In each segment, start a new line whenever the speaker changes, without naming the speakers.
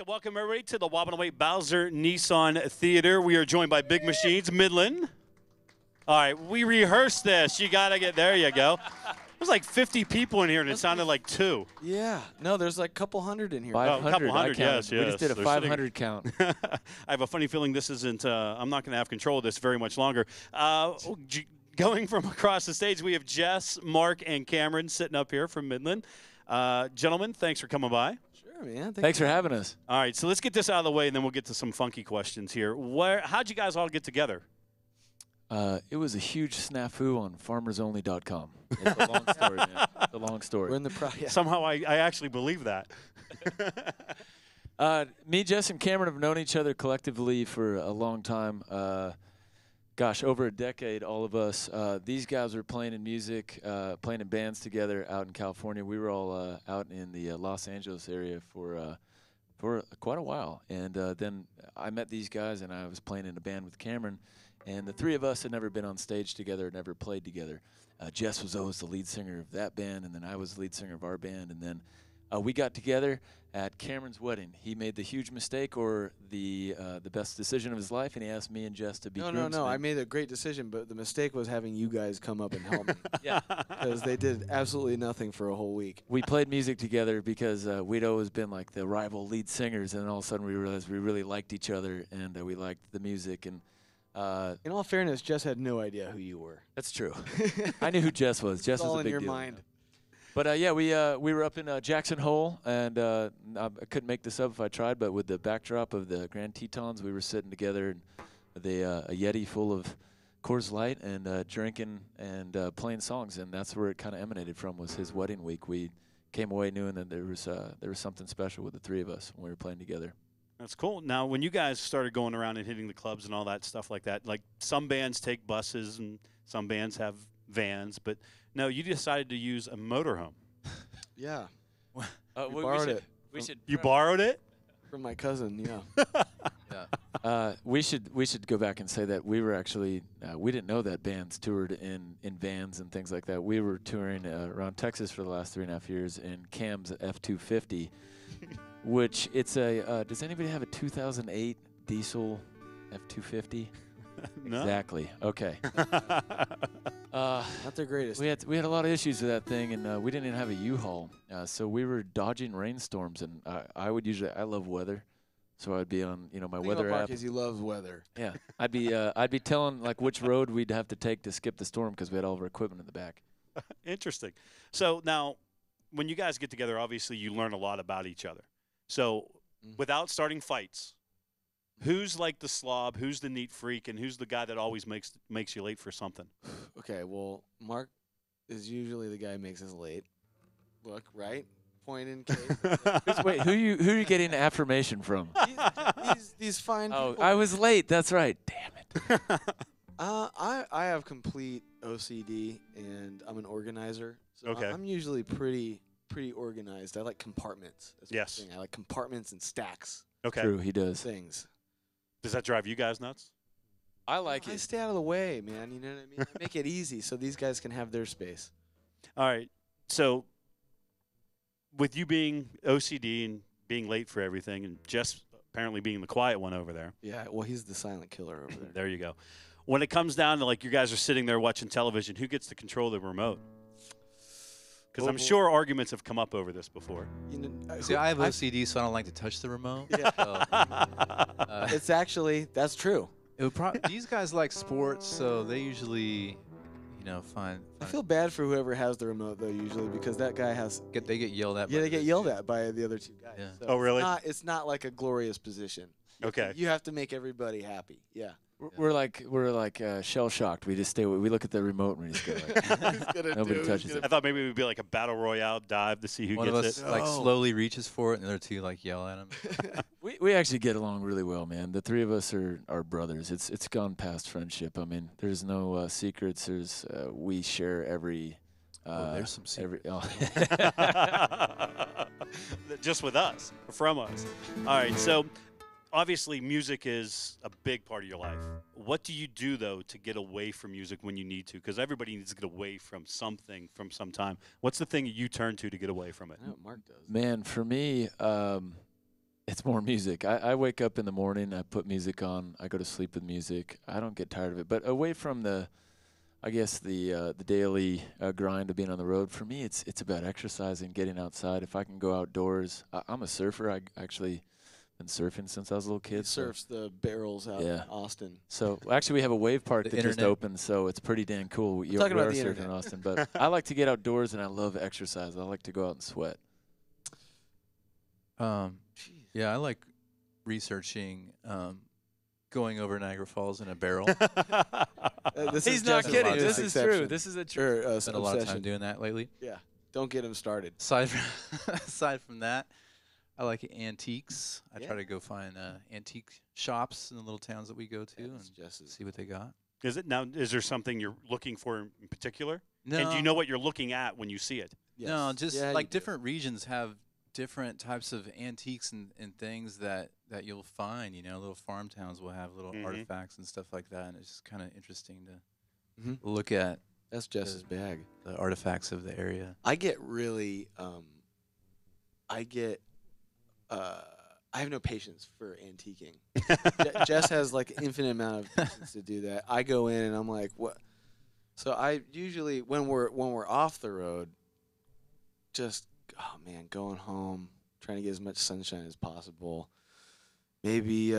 Welcome everybody to the Y108 Bowser Nissan Theater. We are joined by Big Machines, Midland. All right, we rehearsed this. You got to get, there you go. There's like 50 people in here and it sounded like 2.
Yeah, no, there's like a couple hundred in here.
500,
a couple hundred, yes.
We just did a
They're
500 count.
I have a funny feeling this isn't, I'm not going to have control of this very much longer. Going from across the stage, we have Jess, Mark, and Cameron sitting up here from Midland. Gentlemen, thanks for coming by.
Sure, man.
Thanks for having us.
All right, so let's get this out of the way, and then we'll get to some funky questions here. How'd you guys all get together?
It was a huge snafu on farmersonly.com. It's a long story, man. It's a long story.
We're in the yeah.
Somehow I actually believe that.
Me, Jess, and Cameron have known each other collectively for a long time. Gosh, over a decade, all of us. These guys were playing in music, playing in bands together out in California. We were all out in the Los Angeles area for quite a while. And then I met these guys, and I was playing in a band with Cameron. And the three of us had never been on stage together, never played together. Jess was always the lead singer of that band, and then I was the lead singer of our band. And then we got together at Cameron's wedding. He made the huge mistake, or the best decision of his life, and he asked me and Jess to be groomsmen.
No. I made a great decision, but the mistake was having you guys come up and help me.
Yeah.
Because they did absolutely nothing for a whole week.
We played music together because we'd always been like the rival lead singers, and all of a sudden we realized we really liked each other, and we liked the music. And
in all fairness, Jess had no idea who you were.
that's true. I knew who Jess was. Jess was a big deal.
All in your mind.
But yeah, we were up in Jackson Hole, and I couldn't make this up if I tried. But with the backdrop of the Grand Tetons, we were sitting together with a Yeti full of Coors Light and drinking and playing songs, and that's where it kind of emanated from. Was his wedding week. We came away knowing that there was something special with the three of us when we were playing together.
That's cool. Now, when you guys started going around and hitting the clubs and all that stuff like that, like some bands take buses and some bands have vans, but no, you decided to use a motorhome.
Yeah.
We
borrowed it.
You borrowed it?
From my cousin, yeah.
Yeah. We should go back and say that we were actually we didn't know that bands toured in vans and things like that. We were touring around Texas for the last 3.5 years in Cam's F-250, which it's a. Does anybody have a 2008 diesel F-250?
No.
Exactly. Okay.
Not their greatest.
We had a lot of issues with that thing, and we didn't even have a U-Haul, so we were dodging rainstorms. And I love weather, so I'd be on my weather app.
Because he loves weather.
Yeah, I'd be telling like which road we'd have to take to skip the storm because we had all of our equipment in the back.
Interesting. So now, when you guys get together, obviously you learn a lot about each other. So without starting fights, who's like the slob, who's the neat freak, and who's the guy that always makes you late for something?
Okay, well, Mark is usually the guy who makes us late. Look, right? Point in case.
Wait, who are you getting affirmation from?
These fine
Oh,
people.
I was late. That's right. Damn it.
I have complete OCD, and I'm an organizer. So
Okay.
I'm usually pretty organized. I like compartments. That's one
Yes.
thing. I like compartments and stacks.
Okay.
True, he does.
Things.
Does that drive you guys nuts?
I like
I
it.
stay out of the way, man. You know what I mean? I make it easy so these guys can have their space.
All right. So with you being OCD and being late for everything, and Jess apparently being the quiet one over there.
Yeah, well, he's the silent killer over there.
There you go. When it comes down to like you guys are sitting there watching television, who gets to control the remote? Because I'm sure arguments have come up over this before.
You know,
See, I have OCD, so I don't like to touch the remote.
Yeah.
So,
It's actually, that's true.
these guys like sports, so they usually, find.
I feel bad for whoever has the remote, though, usually, because that guy has.
They get yelled at.
Yeah,
by
they get
the
yelled
two.
at by the other two guys.
Yeah.
So
Oh, really?
It's not like a glorious position.
Okay.
You have to make everybody happy. Yeah.
We're like shell shocked. We just stay. We look at the remote and we just go like, nobody touches it.
I thought maybe it would be like a battle royale dive to see who
One of
gets
us
it.
like
No.
slowly reaches for it, and the other two like yell at him.
We actually get along really well, man. The three of us are brothers. It's gone past friendship. I mean, there's no secrets. We share every.
There's some secrets.
Just with us, from us. All right, so obviously music is a big part of your life. What do you do, though, to get away from music when you need to? Because everybody needs to get away from something from some time. What's the thing you turn to get away from it?
I know what Mark does.
Man, for me, It's more music. I wake up in the morning, I put music on, I go to sleep with music. I don't get tired of it. But away from the daily grind of being on the road, for me, it's about exercising, getting outside. If I can go outdoors, I'm a surfer. I actually been surfing since I was a little kid.
He surfs the barrels out in Austin.
So actually, we have a wave park
The
that just
internet.
opened, so it's pretty dang cool. We
talking
we
about
are
the
surfing
internet.
in Austin, but I like to get outdoors and I love exercise. I like to go out and sweat.
Yeah, I like researching going over Niagara Falls in a barrel.
This
He's
is
not
Jess's
kidding.
newest
This is
exception.
true. This is a true.
Or,
Spent a lot of time
obsession.
doing that lately.
Yeah, don't get him started.
Aside from that, I like antiques. I
Yeah.
try to go find antique shops in the little towns that we go to
That's
and
Jess's.
see what they got.
Is it now? Is there something you're looking for in particular?
No,
And do you know what you're looking at when you see it?
no,
Yes.
just
Yeah, you
like
do.
different regions have different types of antiques and things that you'll find. You know, little farm towns will have little
Mhm.
artifacts and stuff like that, and it's just kind of interesting to
Mhm.
look at
That's Jess's bag.
the artifacts of the area.
I get really, I have no patience for antiquing. Jess has like infinite amount of patience to do that. I go in and I'm like, what? So I usually when we're off the road, just going home, trying to get as much sunshine as possible. Maybe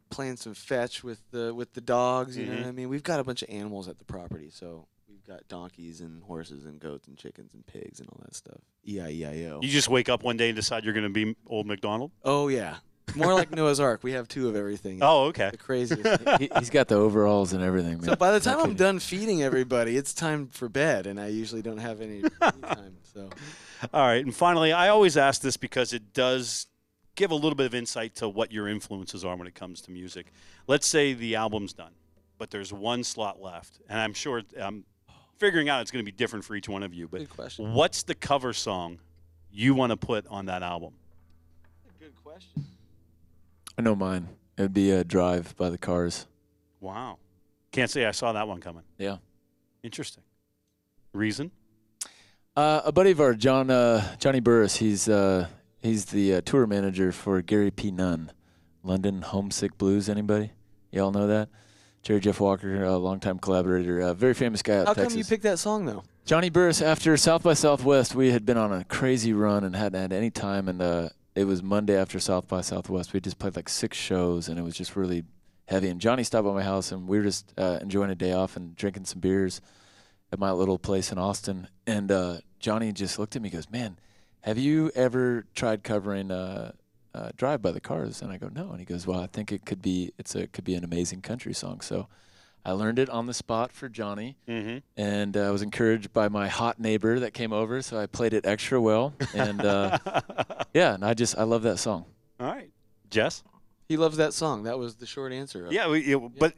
playing some fetch with the dogs. You know what I mean? We've got a bunch of animals at the property, so we've got donkeys and horses and goats and chickens and pigs and all that stuff. E-I-E-I-O.
You just wake up one day and decide you're going to be Old MacDonald?
Oh yeah, more like Noah's Ark. We have 2 of everything.
Oh, okay.
The craziest thing.
He's got the overalls and everything, man.
So by the time I'm
kidding.
done feeding everybody, it's time for bed, and I usually don't have any time. So
All right. And finally, I always ask this because it does give a little bit of insight to what your influences are when it comes to music. Let's say the album's done, but there's one slot left. And I'm sure I'm figuring out it's going to be different for each one of you. But
good question.
what's the cover song you want to put on that album?
Good question.
I know mine. It would be Drive by the Cars.
Wow. Can't say I saw that one coming.
Yeah.
Interesting. Reason?
A buddy of ours, Johnny Burris, he's the tour manager for Gary P. Nunn, London Homesick Blues. Anybody? Y'all know that? Jerry Jeff Walker, a longtime collaborator, a very famous guy out
How
of Texas.
come you picked that song though?
Johnny Burris, after South by Southwest, we had been on a crazy run and hadn't had any time, and it was Monday after South by Southwest. We just played like 6 shows, and it was just really heavy. And Johnny stopped by my house, and we were just enjoying a day off and drinking some beers at my little place in Austin. And Johnny just looked at me and goes, "Man, have you ever tried covering Drive by the Cars?" And I go, "No." And he goes, "Well, I think it could be an amazing country song." So I learned it on the spot for Johnny, and I was encouraged by my hot neighbor that came over, so I played it extra well. And yeah, and I love that song.
All right. Jess?
He loves that song. That was the short answer.
Yeah, but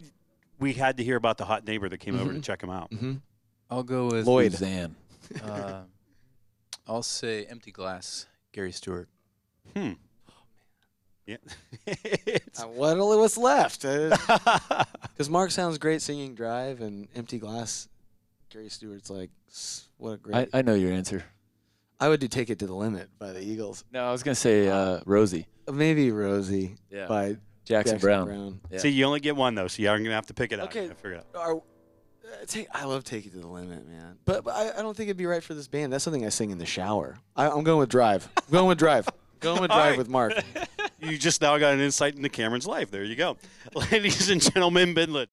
we had to hear about the hot neighbor that came over to check him out.
Mm-hmm.
I'll go with
Lloyd.
Suzanne.
I'll say Empty Glass, Gary Stewart.
Yeah.
What's left? Because Mark sounds great singing Drive and Empty Glass. Gary Stewart's like, what a great.
I know your answer.
I would do Take It to the Limit by the Eagles.
No, I was going to say Rosie.
Maybe Rosie by
Jackson Brown. Yeah.
See, you only get one, though, so you're going to have to pick it out.
Okay.
I figured it out.
I love Take It to the Limit, man. But I don't think it'd be right for this band. That's something I sing in the shower. I'm going with Drive. I'm going with Drive. Going with
All
Drive
right.
with Mark.
You just now got an insight into Cameron's life. There you go. Ladies and gentlemen, Midland.